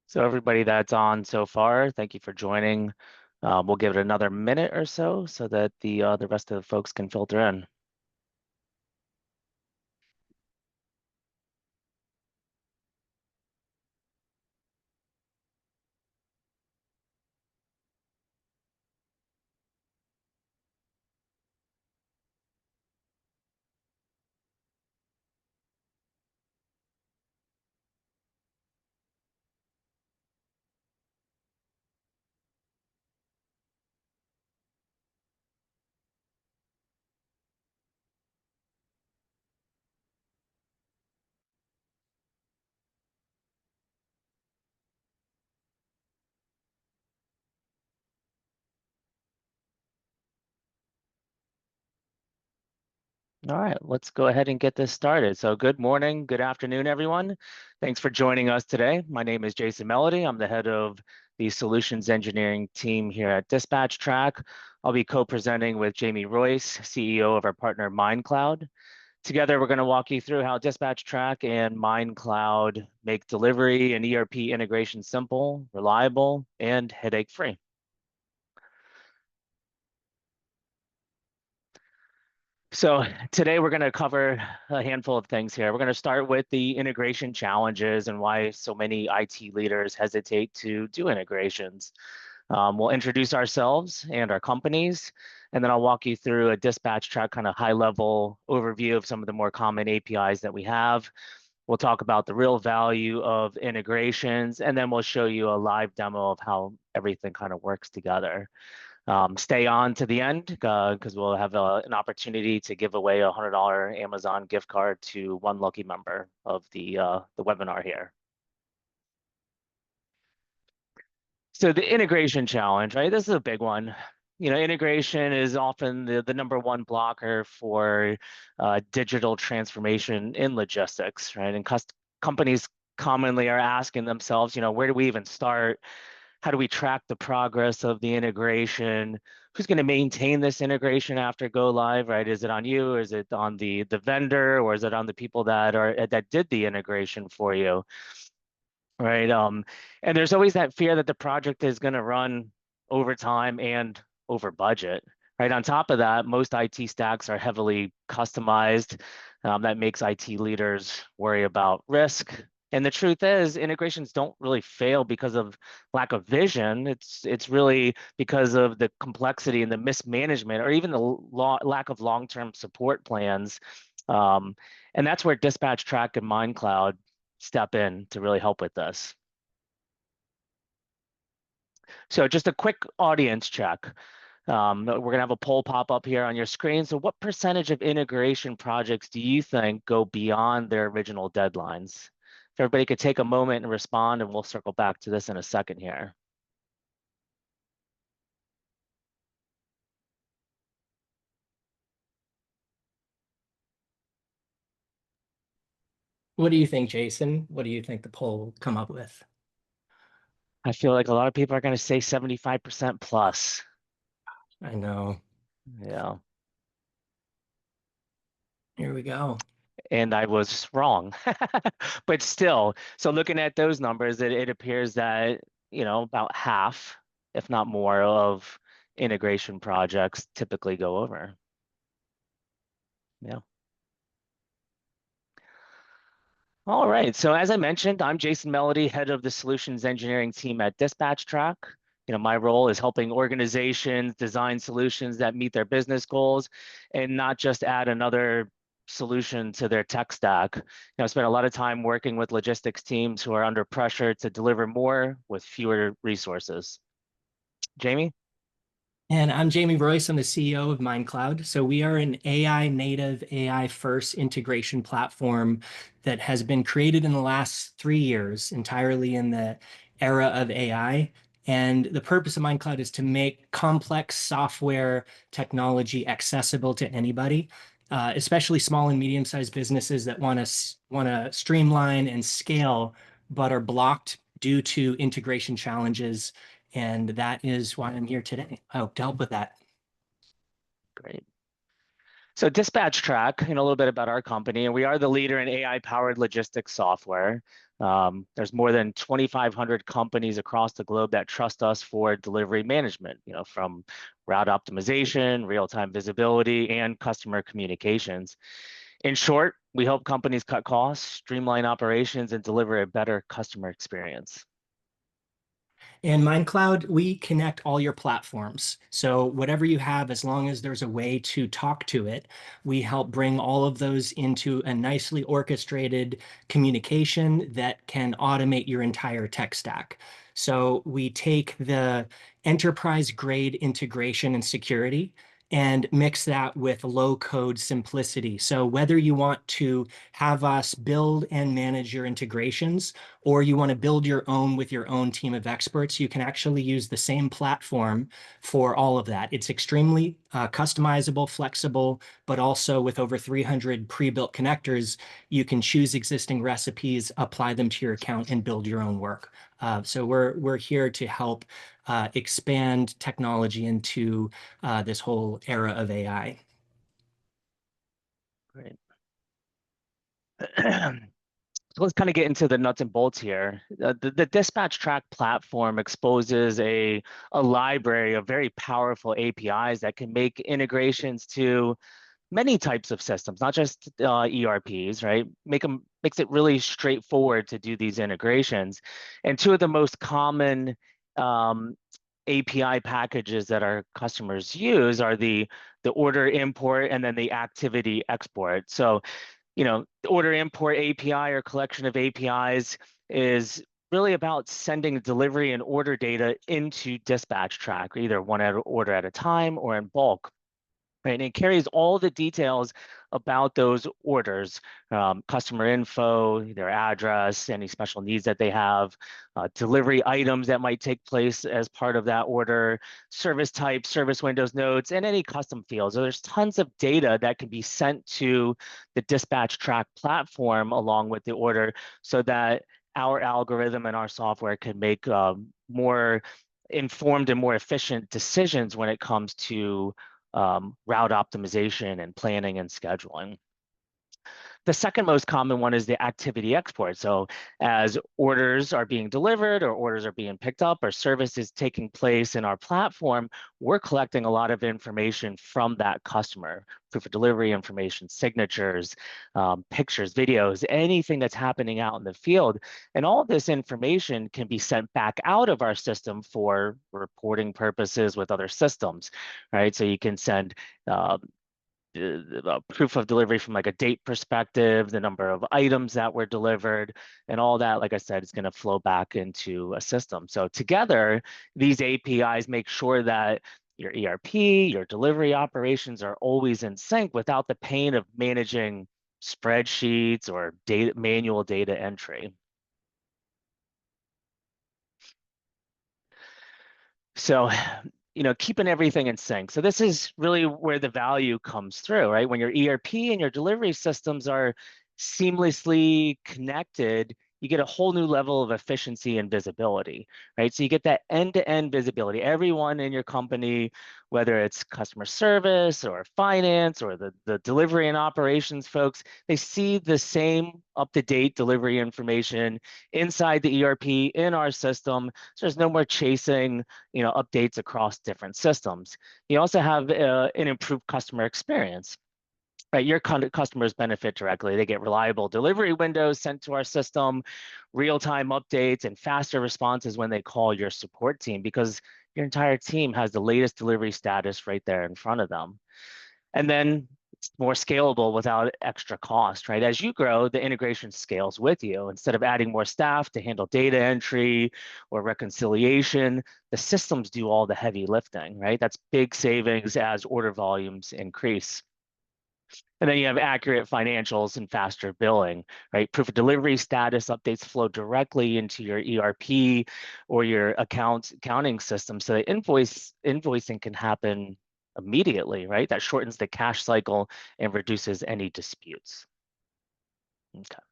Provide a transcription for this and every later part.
So everybody that's on so far, thank you for joining. We'll give it another minute or so that the rest of the folks can filter in. All right, let's go ahead and get this started. So good morning, good afternoon, everyone. Thanks for joining us today. My name is Jason Melody. I'm the head of the solutions engineering team here at Dispatch Track. I'll be co-presenting with Jamie Royce, CEO of our partner Mindcloud. Together, we're going to walk you through how Dispatch Track and Mindcloud make delivery and ERP integration simple, reliable, and headache-free. So today we're going to cover a handful of things here. We're going to start with the integration challenges and why so many IT leaders hesitate to do integrations. We'll introduce ourselves and our companies, and then I'll walk you through a Dispatch Track kind of high-level overview of some of the more common APIs that we have. We'll talk about the real value of integrations, and then we'll show you a live demo of how everything kind of works together. Stay on to the end because we'll have an opportunity to give away a $100 Amazon gift card to one lucky member of the webinar here. So the integration challenge, right? This is a big one. You know, integration is often the number one blocker for digital transformation in logistics, right? And companies commonly are asking themselves, you know, where do we even start? How do we track the progress of the integration? Who's going to maintain this integration after go live, right? Is it on you? Is it on the vendor, or is it on the people that did the integration for you? Right. And there's always that fear that the project is going to run over time and over budget. Right. On top of that, most IT stacks are heavily customized. That makes IT leaders worry about risk. And the truth is, integrations don't really fail because of lack of vision. It's really because of the complexity and the mismanagement, or even the lack of long-term support plans. And that's where Dispatch Track and Mindcloud step in to really help with this. So just a quick audience check. We're going to have a poll pop up here on your screen. So what percentage of integration projects do you think go beyond their original deadlines? If everybody could take a moment and respond, and we'll circle back to this in a second here. What do you think, Jason? What do you think the poll will come up with? I feel like a lot of people are going to say 75% plus. I know. Yeah. Here we go. And I was wrong. But still, so looking at those numbers, it appears that, you know, about half, if not more, of integration projects typically go over. Yeah. All right. So as I mentioned, I'm Jason Melody, head of the solutions engineering team at Dispatch Track. You know, my role is helping organizations design solutions that meet their business goals and not just add another solution to their tech stack. You know, I spent a lot of time working with logistics teams who are under pressure to deliver more with fewer resources. Jamie? And I'm Jamie Royce. I'm the CEO of Mindcloud. So we are an AI native, AI first integration platform that has been created in the last 3 years entirely in the era of AI. And the purpose of Mindcloud is to make complex software technology accessible to anybody, especially small and medium-sized businesses that want to streamline and scale, but are blocked due to integration challenges. And that is why I'm here today. I hope to help with that. Great. So Dispatch Track, a little bit about our company, and we are the leader in AI-powered logistics software. There's more than 2,500 companies across the globe that trust us for delivery management, from route optimization, real-time visibility, and customer communications. In short, we help companies cut costs, streamline operations, and deliver a better customer experience. In Mindcloud, we connect all your platforms. So whatever you have, as long as there's a way to talk to it, we help bring all of those into a nicely orchestrated communication that can automate your entire tech stack. So we take the enterprise grade integration and security and mix that with low code simplicity. So whether you want to have us build and manage your integrations, or you want to build your own with your own team of experts, you can actually use the same platform for all of that. It's extremely customizable, flexible, but also with over 300 pre-built connectors, you can choose existing recipes, apply them to your account, and build your own work. So we're here to help expand technology into this whole era of AI. Great. So let's kind of get into the nuts and bolts here. The Dispatch Track platform exposes a library of very powerful APIs that can make integrations to many types of systems, not just ERPs, right? Makes it really straightforward to do these integrations. And two of the most common um, API packages that our customers use are the order import and then the activity export. So the order import API or collection of APIs is really about sending delivery and order data into Dispatch Track, either one order at a time or in bulk. Right, and it carries all the details about those orders, customer info, their address, any special needs that they have, delivery items that might take place as part of that order, service type, service windows notes, and any custom fields. So there's tons of data that can be sent to the Dispatch Track platform along with the order so that our algorithm and our software can make more informed and more efficient decisions when it comes to route optimization and planning and scheduling. The second most common one is the activity export. So as orders are being delivered or orders are being picked up or service is taking place in our platform, we're collecting a lot of information from that customer, proof of delivery information, signatures, pictures, videos, anything that's happening out in the field. And all of this information can be sent back out of our system for reporting purposes with other systems, right? So you can send proof of delivery from like a date perspective, the number of items that were delivered, and all that, like I said, is going to flow back into a system. So together, these APIs make sure that your ERP, your delivery operations are always in sync without the pain of managing spreadsheets or manual data entry. So, keeping everything in sync. So this is really where the value comes through, right? When your ERP and your delivery systems are seamlessly connected, you get a whole new level of efficiency and visibility, right? So you get that end-to-end visibility. Everyone in your company, whether it's customer service or finance or the delivery and operations folks, they see the same up-to-date delivery information inside the ERP in our system. So there's no more chasing updates across different systems. You also have an improved customer experience. Right, your customers benefit directly. They get reliable delivery windows sent to our system, real-time updates, and faster responses when they call your support team because your entire team has the latest delivery status right there in front of them. And then it's more scalable without extra cost, right? As you grow, the integration scales with you. Instead of adding more staff to handle data entry or reconciliation, the systems do all the heavy lifting, right? That's big savings as order volumes increase. And then you have accurate financials and faster billing, right? Proof of delivery status updates flow directly into your ERP or your accounting system. So the invoicing can happen immediately, right? That shortens the cash cycle and reduces any disputes. Okay.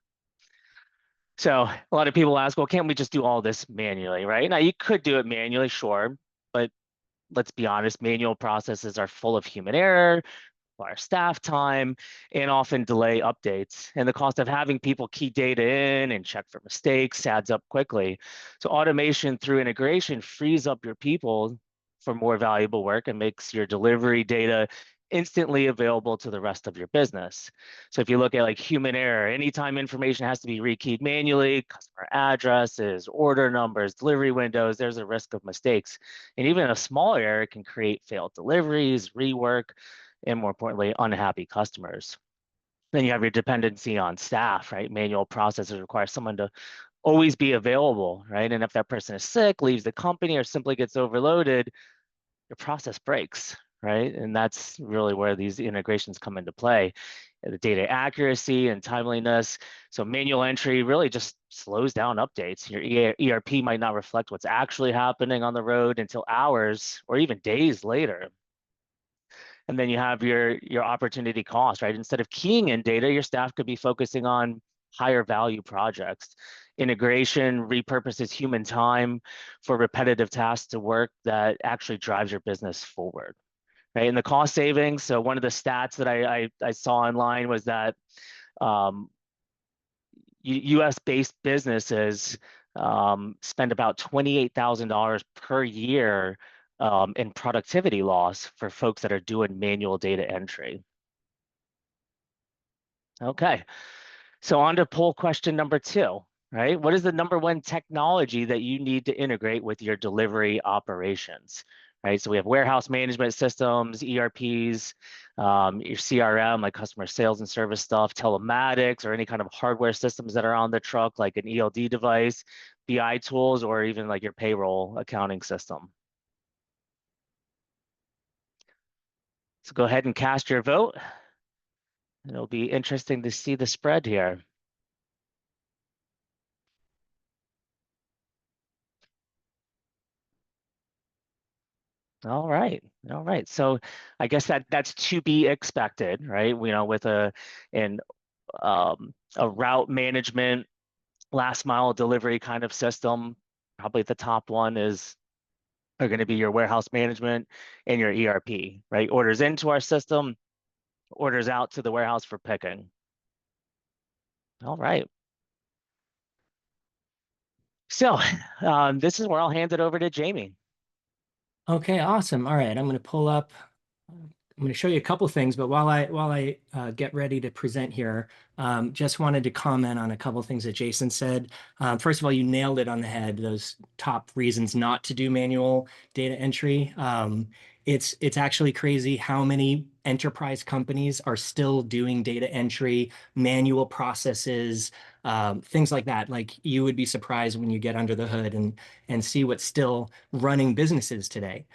So a lot of people ask, well, can't we just do all this manually, right? Now you could do it manually, sure, but let's be honest, manual processes are full of human error, require staff time, and often delay updates. And the cost of having people key data in and check for mistakes adds up quickly. So automation through integration frees up your people for more valuable work and makes your delivery data instantly available to the rest of your business. So if you look at like human error, anytime information has to be rekeyed manually, customer addresses, order numbers, delivery windows, there's a risk of mistakes. And even a small error can create failed deliveries, rework, and more importantly, unhappy customers. Then you have your dependency on staff, right? Manual processes require someone to always be available, right? And if that person is sick, leaves the company, or simply gets overloaded, your process breaks, right? And that's really where these integrations come into play. The data accuracy and timeliness. So manual entry really just slows down updates. Your ERP might not reflect what's actually happening on the road until hours or even days later. And then you have your opportunity cost, right? Instead of keying in data, your staff could be focusing on higher value projects. Integration repurposes human time for repetitive tasks to work that actually drives your business forward, right? And the cost savings. So one of the stats that I saw online was that um, U.S. based businesses spend about $28,000 per year in productivity loss for folks that are doing manual data entry. Okay, so on to poll question number two, right? What is the number one technology that you need to integrate with your delivery operations, right? So we have warehouse management systems, ERPs, your CRM, like customer sales and service stuff, telematics, or any kind of hardware systems that are on the truck, like an ELD device, BI tools, or even like your payroll accounting system. So go ahead and cast your vote. It'll be interesting to see the spread here. All right. All right. So I guess that's to be expected, right? You know, with an a route management, last mile delivery kind of system, probably the top one are going to be your warehouse management and your ERP, right? Orders into our system, orders out to the warehouse for picking. All right. So this is where I'll hand it over to Jamie. Okay, awesome. All right, I'm going to pull up. I'm going to show you a couple things, but while I get ready to present here, just wanted to comment on a couple things that Jason said. First of all, you nailed it on the head. Those top reasons not to do manual data entry. It's actually crazy how many enterprise companies are still doing data entry, manual processes, things like that. Like you would be surprised when you get under the hood and see what's still running businesses today.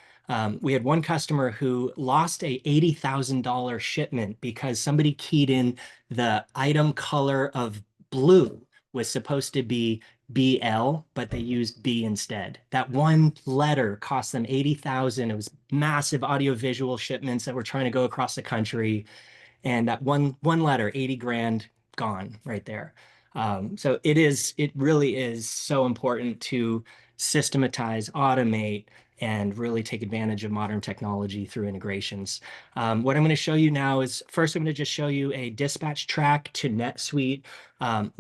We had one customer who lost a $80,000 shipment because somebody keyed in the item color of blue was supposed to be BL, but they used B instead. That one letter cost them 80,000. It was massive audiovisual shipments that were trying to go across the country. And that one letter, 80 grand gone right there. So it really is so important to systematize, automate, and really take advantage of modern technology through integrations. What I'm going to show you now is first, I'm going to just show you a dispatch track to NetSuite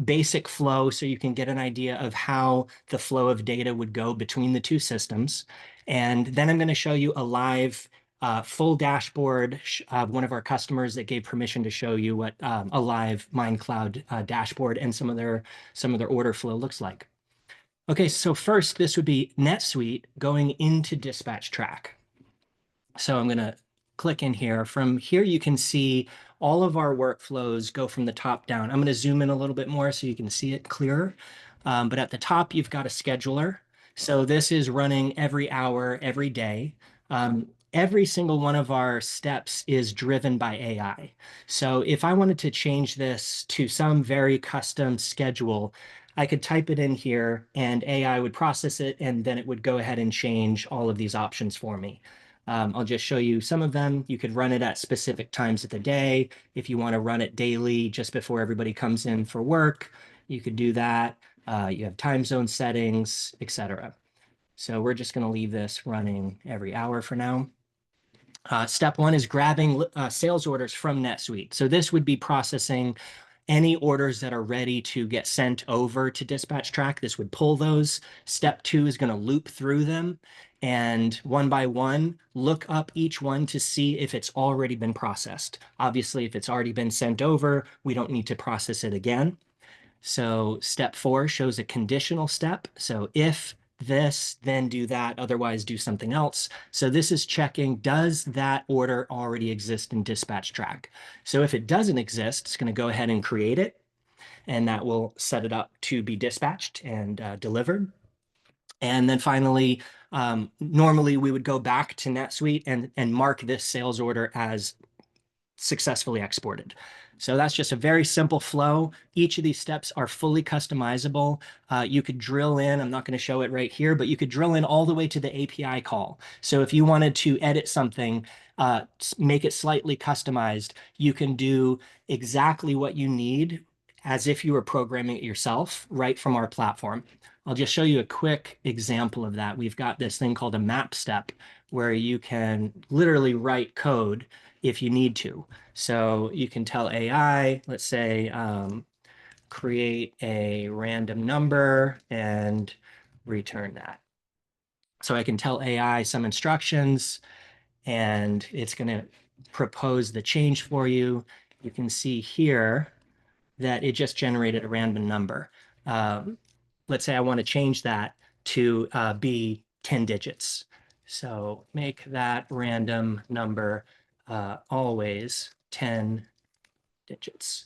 basic flow so you can get an idea of how the flow of data would go between the two systems. And then I'm going to show you a live full dashboard of one of our customers that gave permission to show you what a live Mindcloud dashboard and some of their order flow looks like. Okay, so first this would be NetSuite going into Dispatch Track. So I'm going to click in here. From here, you can see all of our workflows go from the top down. I'm going to zoom in a little bit more so you can see it clearer. But at the top, you've got a scheduler. So this is running every hour, every day. Every single one of our steps is driven by AI. So if I wanted to change this to some very custom schedule, I could type it in here and AI would process it, and then it would go ahead and change all of these options for me. I'll just show you some of them. You could run it at specific times of the day. If you want to run it daily, just before everybody comes in for work, you could do that. You have time zone settings, etc. So we're just going to leave this running every hour for now. Step one is grabbing sales orders from NetSuite. So this would be processing any orders that are ready to get sent over to Dispatch Track. This would pull those. Step two is going to loop through them and one by one, look up each one to see if it's already been processed. Obviously, if it's already been sent over, we don't need to process it again. So step four shows a conditional step. So if this, then do that, otherwise do something else. So this is checking, does that order already exist in Dispatch Track? So if it doesn't exist, it's going to go ahead and create it, and that will set it up to be dispatched and delivered. And then finally, normally we would go back to NetSuite and mark this sales order as successfully exported. So that's just a very simple flow. Each of these steps are fully customizable. You could drill in, I'm not going to show it right here, but you could drill in all the way to the API call. So if you wanted to edit something, make it slightly customized, you can do exactly what you need as if you were programming it yourself right from our platform. I'll just show you a quick example of that. We've got this thing called a map step where you can literally write code if you need to. So you can tell AI, let's say, create a random number and return that. So I can tell AI some instructions and it's going to propose the change for you. You can see here that it just generated a random number. Let's say I want to change that to be 10 digits. So make that random number always 10 digits.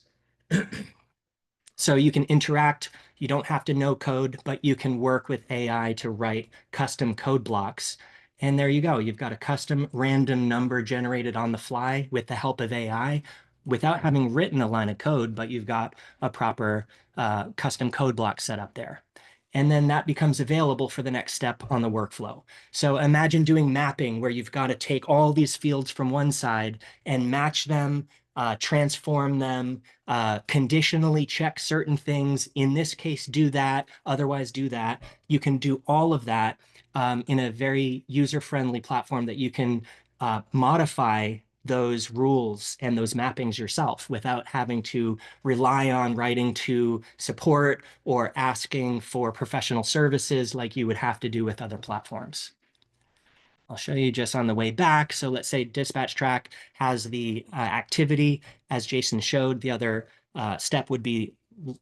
So you can interact. You don't have to know code, but you can work with AI to write custom code blocks. And there you go. You've got a custom random number generated on the fly with the help of AI without having written a line of code, but you've got a proper custom code block set up there. And then that becomes available for the next step on the workflow. So imagine doing mapping where you've got to take all these fields from one side and match them, transform them, conditionally check certain things. In this case, do that, otherwise do that. You can do all of that in a very user-friendly platform that you can modify those rules and those mappings yourself without having to rely on writing to support or asking for professional services like you would have to do with other platforms. I'll show you just on the way back. So let's say Dispatch Track has the activity, as Jason showed. The other step would be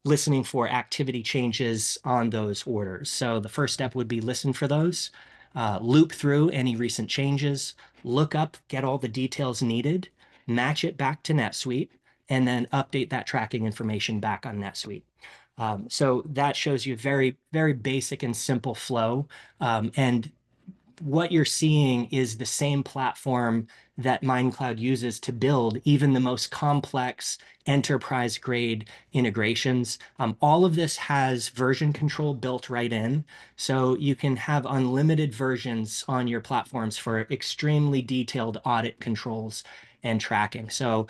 listening for activity changes on those orders. So the first step would be listen for those, loop through any recent changes, look up, get all the details needed, match it back to NetSuite, and then update that tracking information back on NetSuite. So that shows you very, very basic and simple flow. And what you're seeing is the same platform that Mindcloud uses to build even the most complex enterprise grade integrations. All of this has version control built right in. So you can have unlimited versions on your platforms for extremely detailed audit controls and tracking. So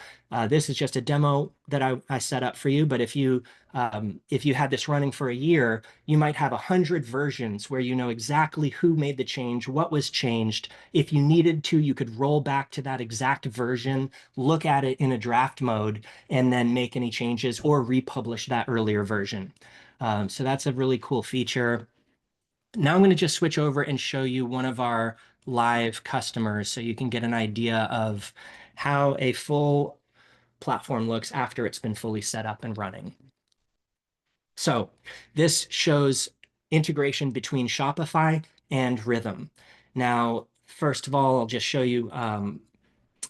this is just a demo that I set up for you. But if you had this running for a year, you might have 100 versions where you know exactly who made the change, what was changed. If you needed to, you could roll back to that exact version, look at it in a draft mode, and then make any changes or republish that earlier version. So that's a really cool feature. Now I'm going to just switch over and show you one of our live customers so you can get an idea of how a full platform looks after it's been fully set up and running. So this shows integration between Shopify and Rhythm. Now, first of all, I'll just show you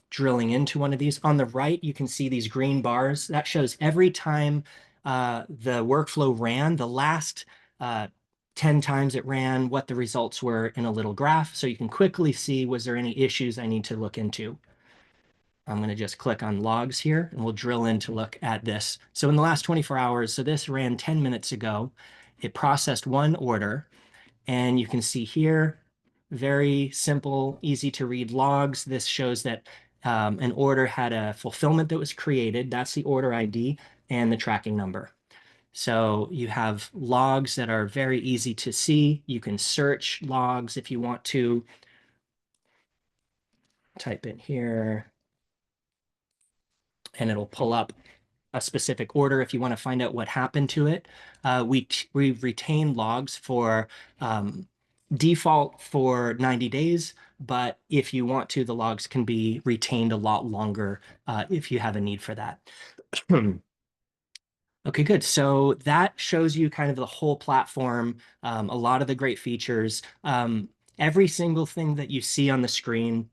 drilling into one of these. On the right, you can see these green bars. That shows every time the workflow ran, the last 10 times it ran, what the results were in a little graph. So you can quickly see, was there any issues I need to look into? I'm going to just click on logs here and we'll drill in to look at this. So in the last 24 hours, so this ran 10 minutes ago, it processed one order and you can see here, very simple, easy to read logs. This shows that an order had a fulfillment that was created. That's the order ID and the tracking number. So you have logs that are very easy to see. You can search logs if you want to. type in here, and it'll pull up a specific order if you want to find out what happened to it. We retain logs for default for 90 days, but if you want to, the logs can be retained a lot longer if you have a need for that. Okay, good. So that shows you kind of the whole platform, a lot of the great features. Every single thing that you see on the screen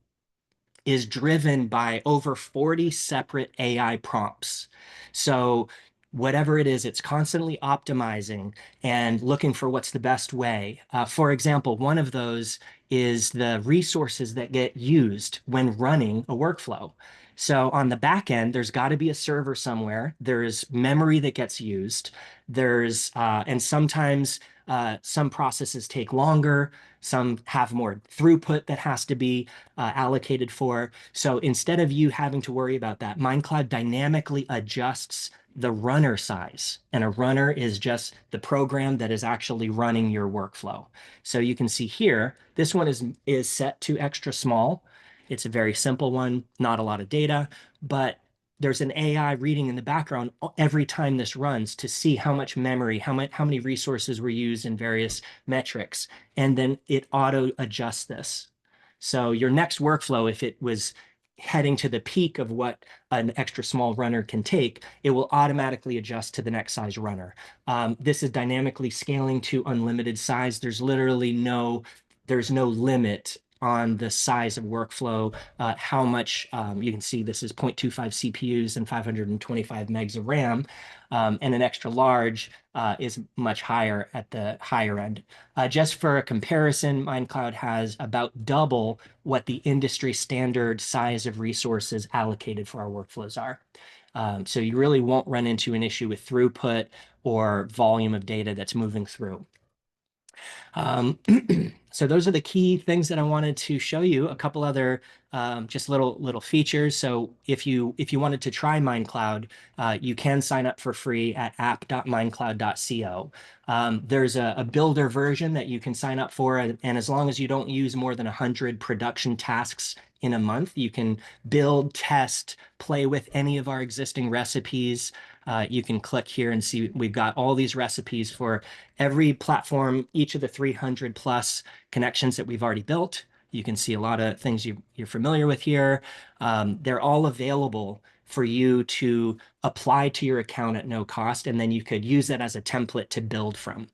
is driven by over 40 separate AI prompts. So whatever it is, it's constantly optimizing and looking for what's the best way. For example, one of those is the resources that get used when running a workflow. So on the back end, there's got to be a server somewhere. There's memory that gets used. And sometimes some processes take longer. Some have more throughput that has to be allocated for. So instead of you having to worry about that, Mindcloud dynamically adjusts the runner size. And a runner is just the program that is actually running your workflow. So you can see here, this one is set to extra small. It's a very simple one, not a lot of data, but there's an AI reading in the background every time this runs to see how much memory, how many resources were used in various metrics, and then it auto adjusts this. So your next workflow, if it was heading to the peak of what an extra small runner can take, it will automatically adjust to the next size runner. This is dynamically scaling to unlimited size. There's no limit on the size of workflow, how much you can see this is 0.25 CPUs and 525 megs of RAM, and an extra large is much higher at the higher end. Just for a comparison, Mindcloud has about double what the industry standard size of resources allocated for our workflows are. So you really won't run into an issue with throughput or volume of data that's moving through. So those are the key things that I wanted to show you. A couple other just little features. So if you wanted to try Mindcloud, you can sign up for free at app.mindcloud.co. There's a builder version that you can sign up for, and as long as you don't use more than 100 production tasks in a month, you can build, test, play with any of our existing recipes. You can click here and see we've got all these recipes for every platform, each of the 300 plus connections that we've already built. You can see a lot of things you're familiar with here. They're all available for you to apply to your account at no cost, and then you could use that as a template to build from.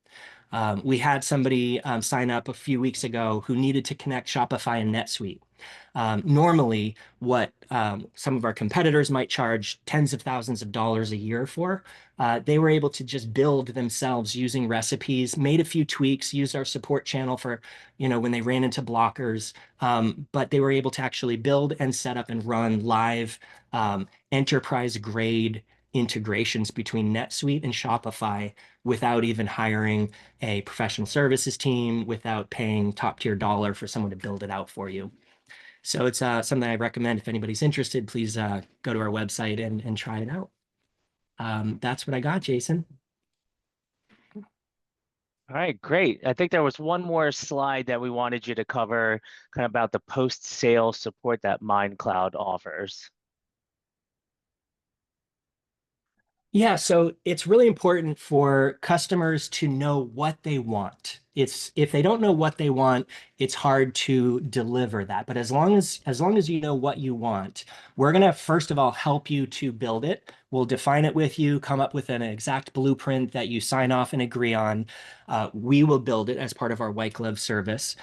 We had somebody sign up a few weeks ago who needed to connect Shopify and NetSuite. Normally, what some of our competitors might charge tens of thousands of dollars a year for, they were able to just build themselves using recipes, made a few tweaks, used our support channel for, when they ran into blockers, but they were able to actually build and set up and run live enterprise grade integrations between NetSuite and Shopify without even hiring a professional services team, without paying top tier dollar for someone to build it out for you. So it's something I recommend. If anybody's interested, please go to our website and try it out. That's what I got, Jason. All right, great. I think there was one more slide that we wanted you to cover, kind of about the post-sale support that Mindcloud offers. Yeah, so it's really important for customers to know what they want. If they don't know what they want, it's hard to deliver that. But as long as you know what you want, we're gonna first of all help you to build it. We'll define it with you, come up with an exact blueprint that you sign off and agree on. We will build it as part of our white glove service.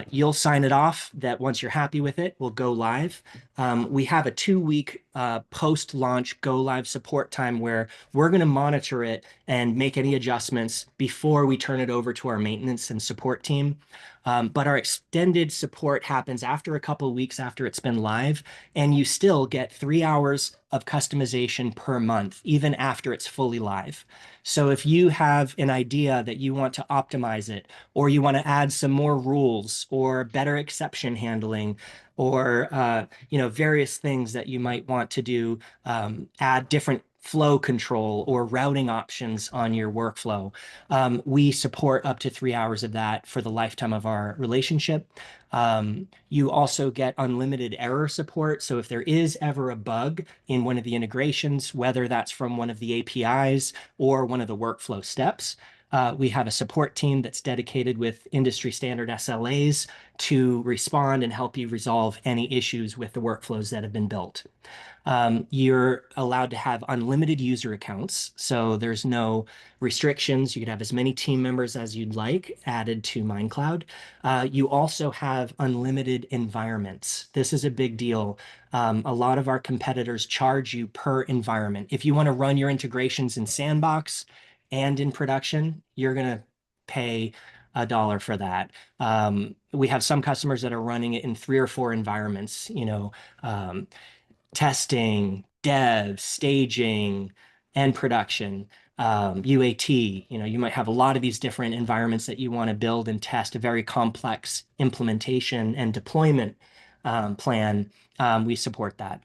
You'll sign it off that once you're happy with it, we'll go live. We have a 2-week post-launch go live support time where we're going to monitor it and make any adjustments before we turn it over to our maintenance and support team. But our extended support happens after a couple of weeks after it's been live, and you still get 3 hours of customization per month, even after it's fully live. So if you have an idea that you want to optimize it, or you want to add some more rules or better exception handling, or various things that you might want to do, add different flow control or routing options on your workflow. We support up to 3 hours of that for the lifetime of our relationship. You also get unlimited error support. So if there is ever a bug in one of the integrations, whether that's from one of the APIs or one of the workflow steps, we have a support team that's dedicated with industry standard SLAs to respond and help you resolve any issues with the workflows that have been built. You're allowed to have unlimited user accounts, so there's no restrictions. You can have as many team members as you'd like added to Mindcloud. You also have unlimited environments. This is a big deal. A lot of our competitors charge you per environment. If you want to run your integrations in Sandbox and in production, you're going to pay $1 for that. We have some customers that are running it in 3 or 4 environments, testing, dev, staging, and production, UAT. You might have a lot of these different environments that you want to build and test a very complex implementation and deployment plan. We support that.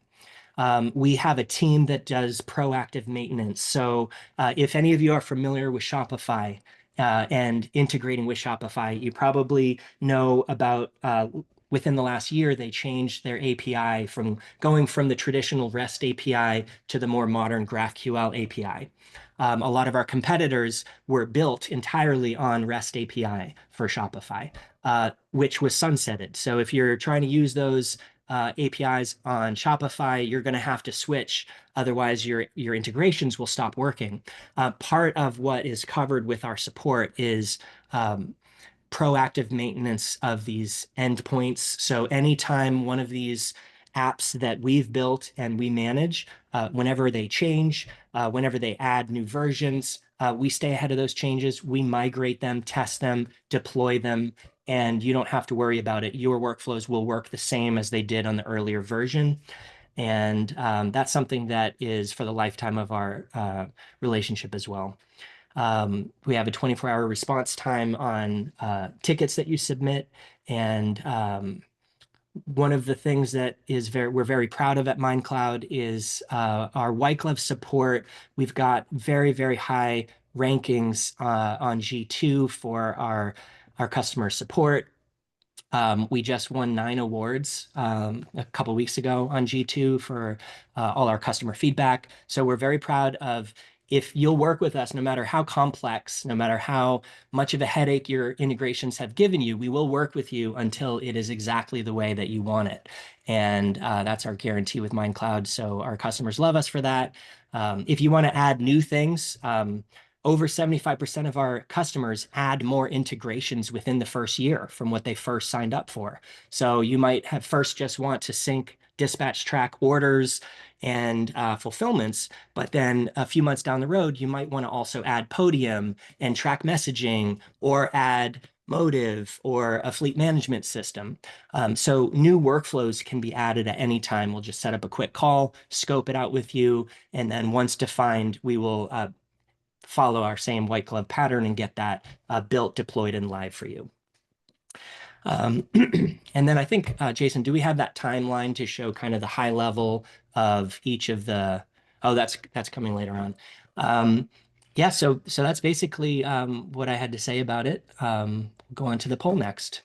We have a team that does proactive maintenance. So if any of you are familiar with Shopify and integrating with Shopify, you probably know about within the last year, they changed their API from going from the traditional REST API to the more modern GraphQL API. A lot of our competitors were built entirely on REST API for Shopify, which was sunsetted. So if you're trying to use those APIs on Shopify, you're going to have to switch. Otherwise, your integrations will stop working. Part of what is covered with our support is proactive maintenance of these endpoints. So anytime one of these apps that we've built and we manage, whenever they change, whenever they add new versions, we stay ahead of those changes. We migrate them, test them, deploy them, and you don't have to worry about it. Your workflows will work the same as they did on the earlier version. And that's something that is for the lifetime of our relationship as well. We have a 24-hour response time on tickets that you submit. And one of the things that we're very proud of at Mindcloud is our white glove support. We've got very, very high rankings on G2 for our customer support. We just won 9 awards a couple weeks ago on G2 for all our customer feedback. So we're very proud of, if you'll work with us, no matter how complex, no matter how much of a headache your integrations have given you, we will work with you until it is exactly the way that you want it. And that's our guarantee with Mindcloud. So our customers love us for that. If you want to add new things, over 75% of our customers add more integrations within the first year from what they first signed up for. So you might have first just want to sync dispatch track orders and fulfillments, but then a few months down the road, you might want to also add Podium and track messaging, or add Motive or a fleet management system. So new workflows can be added at any time. We'll just set up a quick call, scope it out with you, and then once defined, we will follow our same white glove pattern and get that built, deployed, and live for you. And then I think, Jason, do we have that timeline to show kind of the high level of each of the, oh, that's coming later on. Yeah, so that's basically what I had to say about it. Go on to the poll next.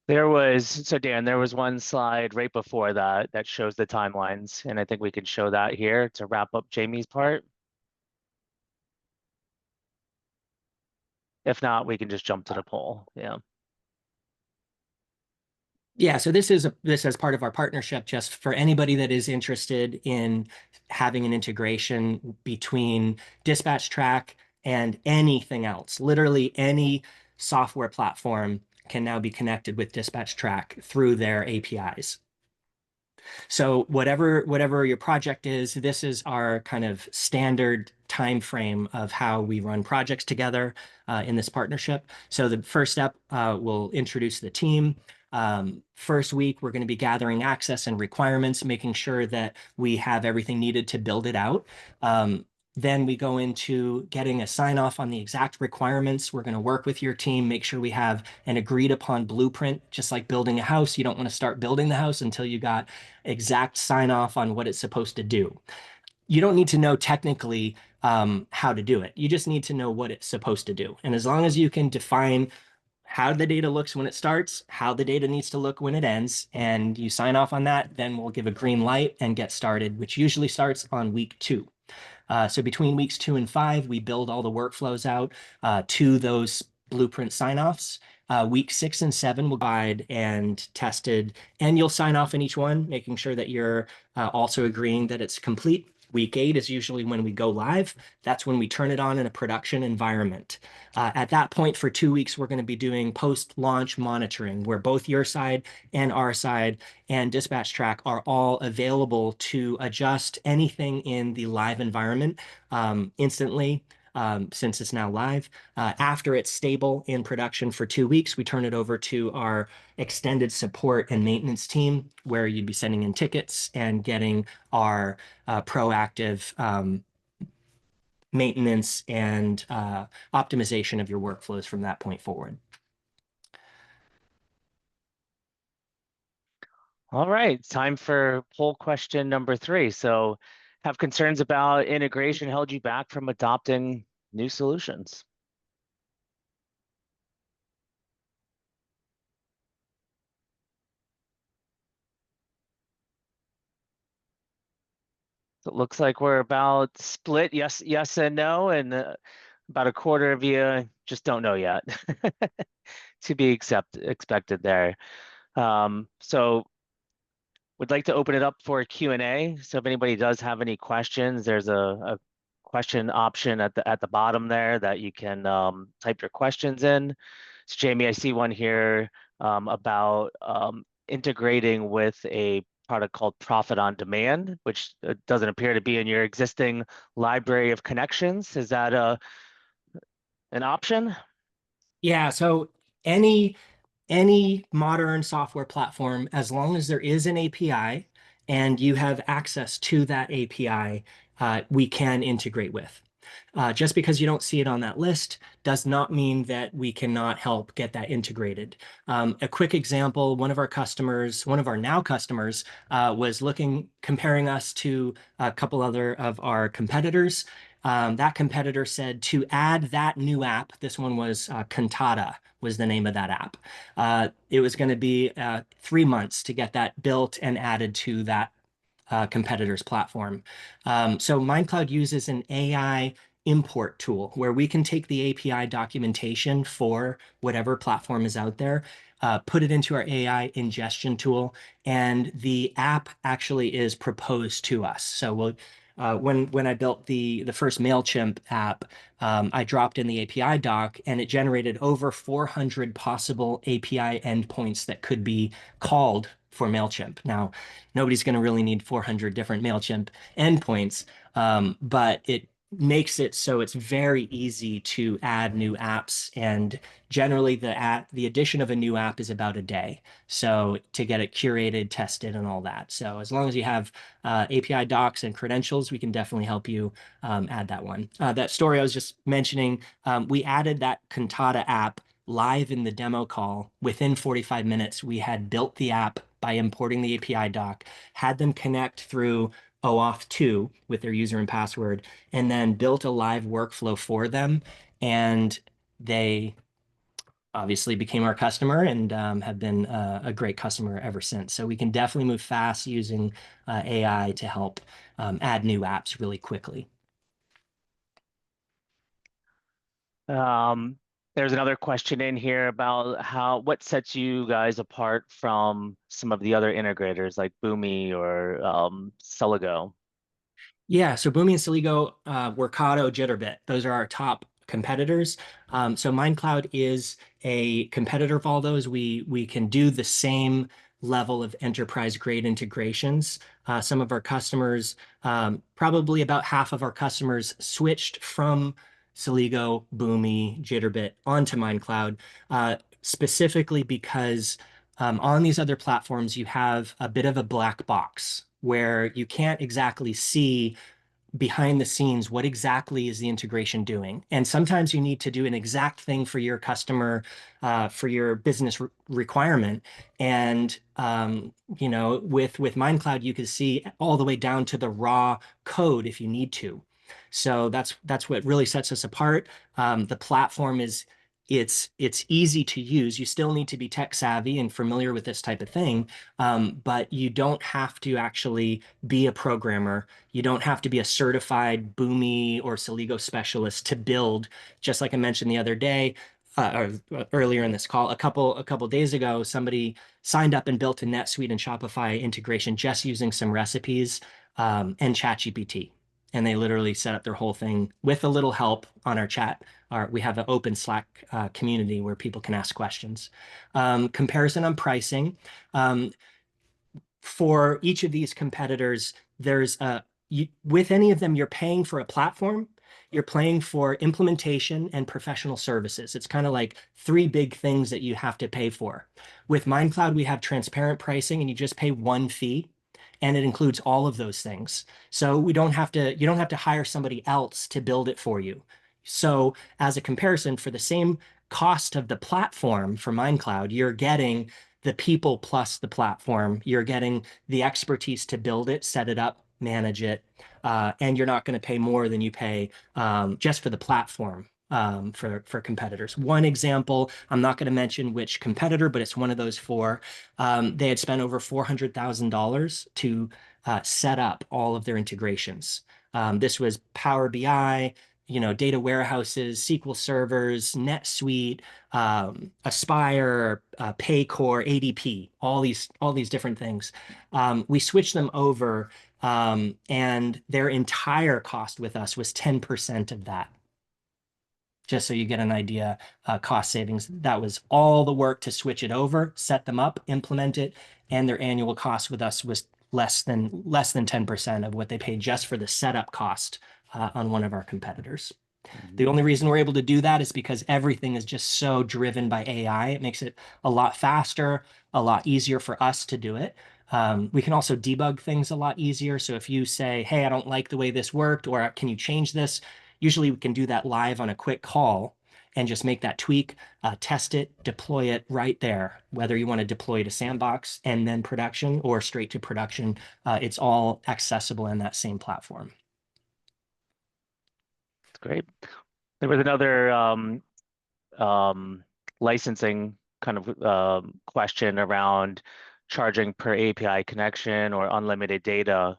So Dan, there was one slide right before that that shows the timelines, and I think we can show that here to wrap up Jamie's part. If not, we can just jump to the poll. Yeah. Yeah, so this is part of our partnership, just for anybody that is interested in having an integration between Dispatch Track and anything else. Literally any software platform can now be connected with Dispatch Track through their APIs. So whatever your project is, this is our kind of standard time frame of how we run projects together in this partnership. So the first step, we'll introduce the team. First week, we're going to be gathering access and requirements, making sure that we have everything needed to build it out. Then we go into getting a sign off on the exact requirements. We're going to work with your team, make sure we have an agreed upon blueprint. Just like building a house, you don't want to start building the house until you got exact sign off on what it's supposed to do. you don't need to know technically how to do it. You just need to know what it's supposed to do. And as long as you can define how the data looks when it starts, how the data needs to look when it ends, and you sign off on that, then we'll give a green light and get started, which usually starts on week 2. So between weeks 2 and 5, we build all the workflows out to those blueprint sign-offs. Week 6 and 7 will guide and tested, and you'll sign off in each one, making sure that you're also agreeing that it's complete. Week 8 is usually when we go live. That's when we turn it on in a production environment. At that point, for 2 weeks, we're going to be doing post-launch monitoring, where both your side and our side and Dispatch Track are all available to adjust anything in the live environment instantly. Since it's now live. After it's stable in production for 2 weeks, we turn it over to our extended support and maintenance team, where you'd be sending in tickets and getting our proactive maintenance and optimization of your workflows from that point forward. All right, time for poll question number 3. So, have concerns about integration held you back from adopting new solutions? So it looks like we're about split, yes, yes, and no, and about a quarter of you just don't know yet. To be expected there. So would like to open it up for a Q&A. So if anybody does have any questions, there's a question option at the bottom there that you can type your questions in. So Jamie, I see one here about integrating with a product called Profit on Demand, which doesn't appear to be in your existing library of connections. Is that an option? Yeah, so any modern software platform, as long as there is an API and you have access to that API, we can integrate with. Just because you don't see it on that list does not mean that we cannot help get that integrated. A quick example, one of our now customers, was comparing us to a couple other of our competitors. That competitor said to add that new app, this one was Cantata was the name of that app. It was going to be 3 months to get that built and added to that competitor's platform. So Mindcloud uses an AI import tool where we can take the API documentation for whatever platform is out there, put it into our AI ingestion tool, and the app actually is proposed to us. So when I built the first MailChimp app, I dropped in the API doc, and it generated over 400 possible API endpoints that could be called for MailChimp. Now, nobody's going to really need 400 different MailChimp endpoints, but it makes it so it's very easy to add new apps. And generally, the addition of a new app is about a day. So to get it curated, tested, and all that. So as long as you have API docs and credentials, we can definitely help you add that one. That story I was just mentioning, we added that Cantata app live in the demo call. Within 45 minutes, we had built the app by importing the API doc, had them connect through OAuth 2 with their user and password, and then built a live workflow for them. And they obviously became our customer and have been a great customer ever since. So we can definitely move fast using AI to help add new apps really quickly. There's another question in here about what sets you guys apart from some of the other integrators like Boomi or Celigo. Yeah, so Boomi and Celigo, Workato, Jitterbit, those are our top competitors. So Mindcloud is a competitor of all those. We can do the same level of enterprise-grade integrations. Some of our customers, probably about half of our customers, switched from Celigo, Boomi, Jitterbit onto Mindcloud, specifically because on these other platforms, you have a bit of a black box where you can't exactly see behind the scenes, what exactly is the integration doing? And sometimes you need to do an exact thing for your customer, for your business requirement. And with Mindcloud, you can see all the way down to the raw code if you need to. So that's what really sets us apart. The platform is it's easy to use. You still need to be tech savvy and familiar with this type of thing, but you don't have to actually be a programmer. You don't have to be a certified Boomi or Celigo specialist to build. Just like I mentioned the other day, or earlier in this call, a couple days ago, somebody signed up and built a NetSuite and Shopify integration just using some recipes and ChatGPT. And they literally set up their whole thing with a little help on our chat. We have an open Slack community where people can ask questions. Comparison on pricing. For each of these competitors, with any of them, you're paying for a platform, you're paying for implementation and professional services. It's kind of like three big things that you have to pay for. With Mindcloud, we have transparent pricing, and you just pay one fee, and it includes all of those things. So you don't have to hire somebody else to build it for you. So as a comparison, for the same cost of the platform for Mindcloud, you're getting the people plus the platform. You're getting the expertise to build it, set it up, manage it, and you're not going to pay more than you pay just for the platform for competitors. One example, I'm not going to mention which competitor, but it's one of those four. They had spent over $400,000 to set up all of their integrations. This was Power BI, data warehouses, SQL servers, NetSuite, Aspire, Paycor, ADP, all these different things. We switched them over, and their entire cost with us was 10% of that. Just so you get an idea, cost savings. That was all the work to switch it over, set them up, implement it, and their annual cost with us was less than 10% of what they paid just for the setup cost on one of our competitors. The only reason we're able to do that is because everything is just so driven by AI. It makes it a lot faster, a lot easier for us to do it. We can also debug things a lot easier. So if you say, hey, I don't like the way this worked, or can you change this? Usually we can do that live on a quick call and just make that tweak, test it, deploy it right there. Whether you want to deploy to sandbox and then production or straight to production, it's all accessible in that same platform. That's great. There was another licensing kind of question around charging per API connection or unlimited data.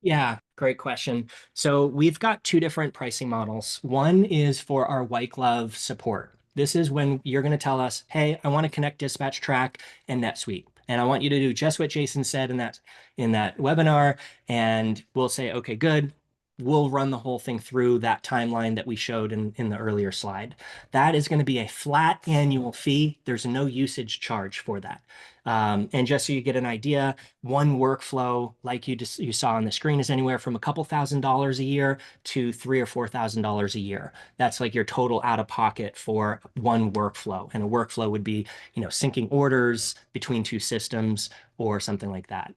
Yeah, great question. So we've got two different pricing models. One is for our white glove support. This is when you're going to tell us, hey, I want to connect Dispatch Track and NetSuite. And I want you to do just what Jason said in that webinar. And we'll say, okay, good. We'll run the whole thing through that timeline that we showed in the earlier slide. That is going to be a flat annual fee. There's no usage charge for that. And just so you get an idea, one workflow, like you saw on the screen, is anywhere from a couple $1,000s a year to $3,000 or $4,000 a year. That's like your total out of pocket for one workflow. And a workflow would be, syncing orders between two systems or something like that.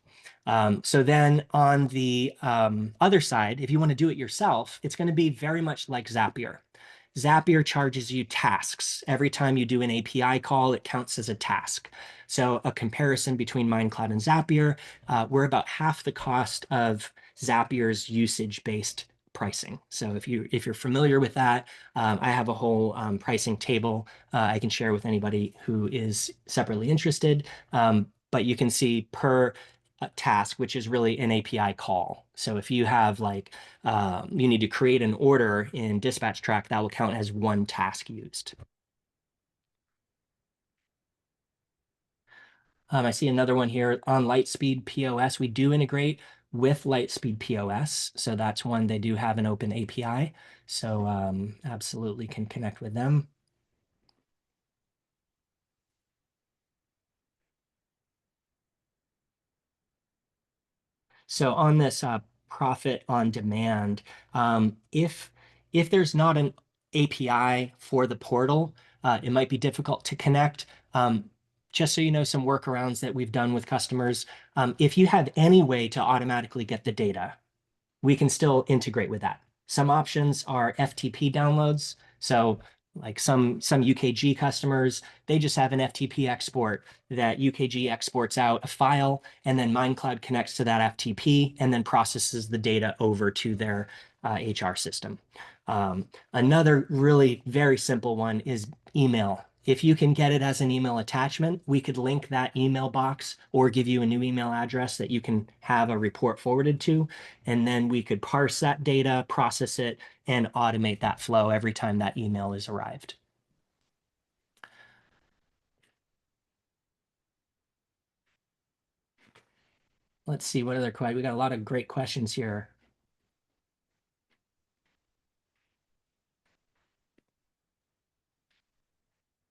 So then on the other side, if you want to do it yourself, it's going to be very much like Zapier. Zapier charges you tasks. Every time you do an API call, it counts as a task. So a comparison between Mindcloud and Zapier, we're about half the cost of Zapier's usage-based pricing. So if you're familiar with that, I have a whole pricing table I can share with anybody who is separately interested. But you can see per task, which is really an API call. So if you have you need to create an order in Dispatch Track, that will count as one task used. I see another one here on Lightspeed POS. We do integrate with Lightspeed POS. So that's one, they do have an open API. So absolutely can connect with them. So on this profit on demand, if there's not an API for the portal, it might be difficult to connect. Just so you know, some workarounds that we've done with customers. If you have any way to automatically get the data, we can still integrate with that. Some options are FTP downloads. So like some UKG customers, they just have an FTP export that UKG exports out a file, and then Mindcloud connects to that FTP and then processes the data over to their HR system. Another really very simple one is email. If you can get it as an email attachment, we could link that email box or give you a new email address that you can have a report forwarded to. And then we could parse that data, process it, and automate that flow every time that email is arrived. Let's see what other questions. We got a lot of great questions here.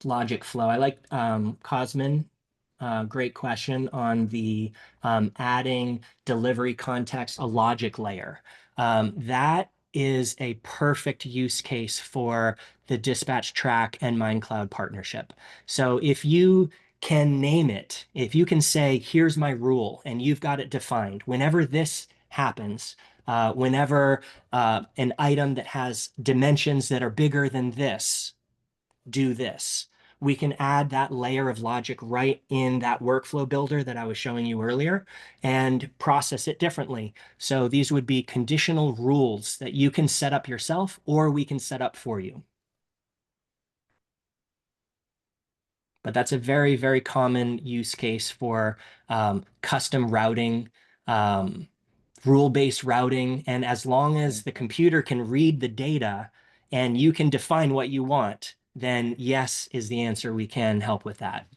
Logic flow. I like Cosmin. Great question on the adding delivery context, a logic layer. That is a perfect use case for the Dispatch Track and Mindcloud partnership. So if you can name it, if you can say, here's my rule, and you've got it defined, whenever this happens, whenever an item that has dimensions that are bigger than this, do this. We can add that layer of logic right in that workflow builder that I was showing you earlier and process it differently. So these would be conditional rules that you can set up yourself or we can set up for you. But that's a very, very common use case for custom routing, rule-based routing. And as long as the computer can read the data and you can define what you want, then yes is the answer. We can help with that.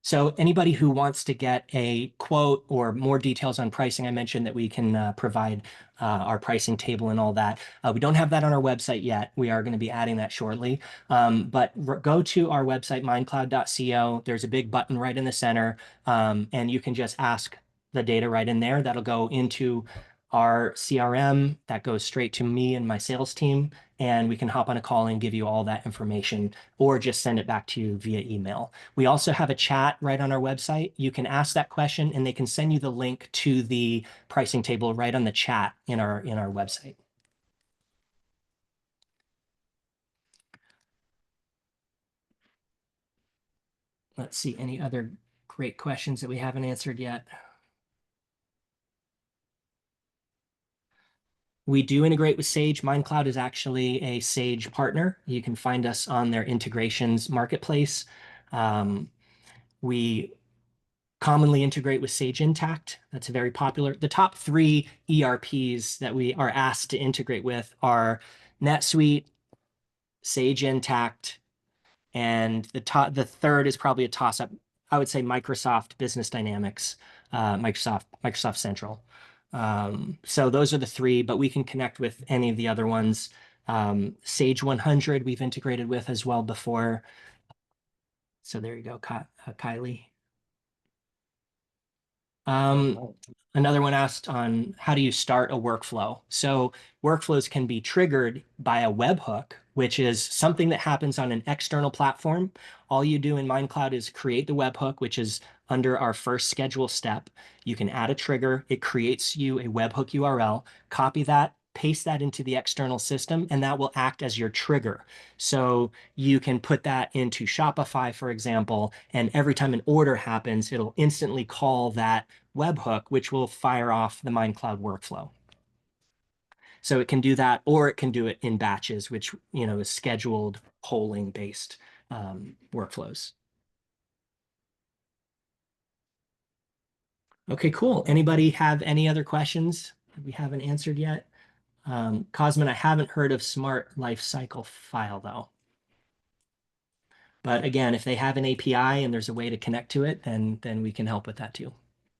So anybody who wants to get a quote or more details on pricing, I mentioned that we can provide our pricing table and all that. We don't have that on our website yet. We are going to be adding that shortly. But go to our website, mindcloud.co. There's a big button right in the center, and you can just ask the data right in there. That'll go into our CRM. That goes straight to me and my sales team, and we can hop on a call and give you all that information or just send it back to you via email. We also have a chat right on our website. You can ask that question and they can send you the link to the pricing table right on the chat in our website. Let's see any other great questions that we haven't answered yet. We do integrate with Sage. Mindcloud is actually a Sage partner. You can find us on their integrations marketplace. We commonly integrate with Sage Intacct. That's very popular. The top 3 ERPs that we are asked to integrate with are NetSuite, Sage Intacct, and the third is probably a toss-up. I would say Microsoft Business Dynamics, Microsoft Central. So those are the 3, but we can connect with any of the other ones. Sage 100 we've integrated with as well before. So there you go, Kylie. Another one asked on how do you start a workflow? So workflows can be triggered by a webhook, which is something that happens on an external platform. All you do in Mindcloud is create the webhook, which is under our first schedule step. You can add a trigger. It creates you a webhook URL, copy that, paste that into the external system, and that will act as your trigger. So you can put that into Shopify, for example, and every time an order happens, it'll instantly call that webhook, which will fire off the Mindcloud workflow. So it can do that, or it can do it in batches, which is scheduled polling based workflows. Okay, cool. Anybody have any other questions that we haven't answered yet? Cosmin, I haven't heard of Smart Lifecycle File though. But again, if they have an API and there's a way to connect to it, then we can help with that too.